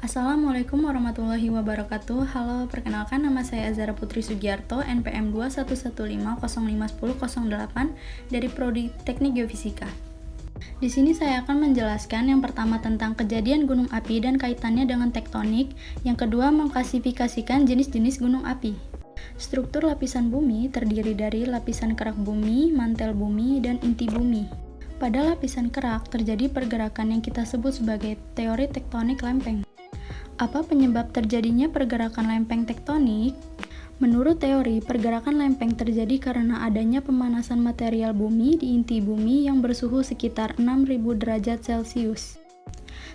Assalamualaikum warahmatullahi wabarakatuh. Halo, perkenalkan nama saya Azhara Putri Sugiarto, NPM 21150501008 dari Prodi Teknik Geofisika. Di sini saya akan menjelaskan yang pertama tentang kejadian gunung api dan kaitannya dengan tektonik, yang kedua mengklasifikasikan jenis-jenis gunung api. Struktur lapisan bumi terdiri dari lapisan kerak bumi, mantel bumi, dan inti bumi. Pada lapisan kerak terjadi pergerakan yang kita sebut sebagai teori tektonik lempeng. Apa penyebab terjadinya pergerakan lempeng tektonik? Menurut teori, pergerakan lempeng terjadi karena adanya pemanasan material bumi di inti bumi yang bersuhu sekitar 6000 derajat Celcius.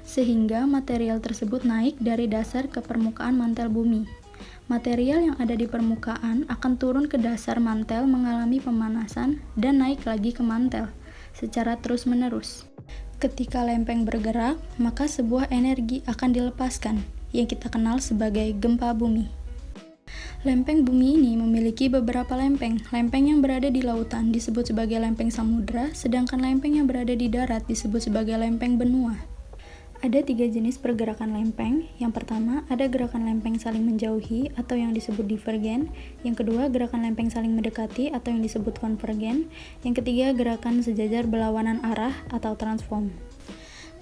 Sehingga material tersebut naik dari dasar ke permukaan mantel bumi. Material yang ada di permukaan akan turun ke dasar mantel mengalami pemanasan dan naik lagi ke mantel secara terus-menerus. Ketika lempeng bergerak, maka sebuah energi akan dilepaskan, yang kita kenal sebagai gempa bumi. Lempeng bumi ini memiliki beberapa lempeng. Lempeng yang berada di lautan disebut sebagai lempeng samudra, sedangkan lempeng yang berada di darat disebut sebagai lempeng benua. Ada 3 jenis pergerakan lempeng. Yang pertama, ada gerakan lempeng saling menjauhi atau yang disebut divergen. Yang kedua, gerakan lempeng saling mendekati atau yang disebut konvergen. Yang ketiga, gerakan sejajar berlawanan arah atau transform.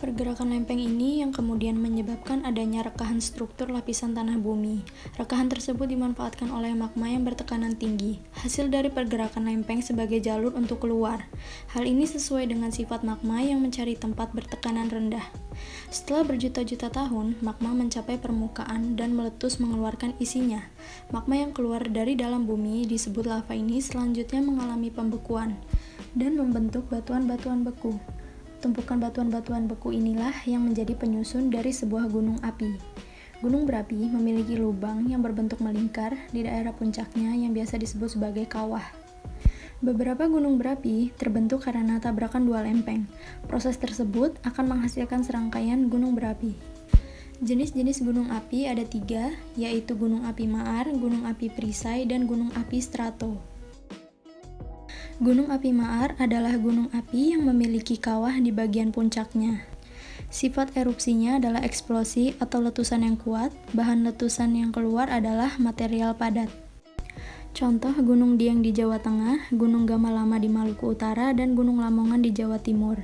Pergerakan lempeng ini yang kemudian menyebabkan adanya rekahan struktur lapisan tanah bumi. Rekahan tersebut dimanfaatkan oleh magma yang bertekanan tinggi, hasil dari pergerakan lempeng sebagai jalur untuk keluar. Hal ini sesuai dengan sifat magma yang mencari tempat bertekanan rendah. Setelah berjuta-juta tahun, magma mencapai permukaan dan meletus mengeluarkan isinya. Magma yang keluar dari dalam bumi disebut lava ini selanjutnya mengalami pembekuan dan membentuk batuan-batuan beku. Tumpukan batuan-batuan beku inilah yang menjadi penyusun dari sebuah gunung api. Gunung berapi memiliki lubang yang berbentuk melingkar di daerah puncaknya yang biasa disebut sebagai kawah. Beberapa gunung berapi terbentuk karena tabrakan dua lempeng. Proses tersebut akan menghasilkan serangkaian gunung berapi. Jenis-jenis gunung api ada 3, yaitu gunung api maar, gunung api perisai, dan gunung api strato. Gunung api maar adalah gunung api yang memiliki kawah di bagian puncaknya. Sifat erupsinya adalah eksplosi atau letusan yang kuat. Bahan letusan yang keluar adalah material padat. Contoh Gunung Dieng di Jawa Tengah, Gunung Gamalama di Maluku Utara, dan Gunung Lamongan di Jawa Timur.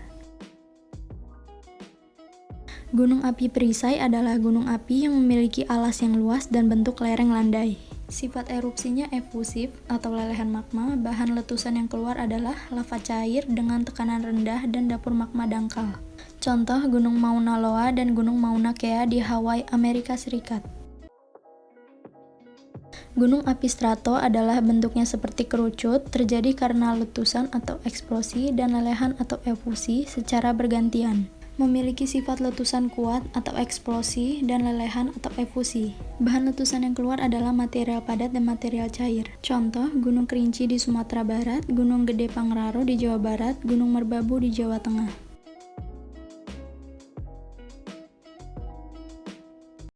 Gunung api perisai adalah gunung api yang memiliki alas yang luas dan bentuk lereng landai. Sifat erupsinya efusif atau lelehan magma. Bahan letusan yang keluar adalah lava cair dengan tekanan rendah dan dapur magma dangkal. Contoh Gunung Mauna Loa dan Gunung Mauna Kea di Hawaii, Amerika Serikat. Gunung api strato adalah bentuknya seperti kerucut, terjadi karena letusan atau eksplosi dan lelehan atau efusi secara bergantian. Memiliki sifat letusan kuat atau eksplosif dan lelehan atau efusi. Bahan letusan yang keluar adalah material padat dan material cair. Contoh Gunung Kerinci di Sumatera Barat, Gunung Gede Pangrango di Jawa Barat, Gunung Merbabu di Jawa Tengah.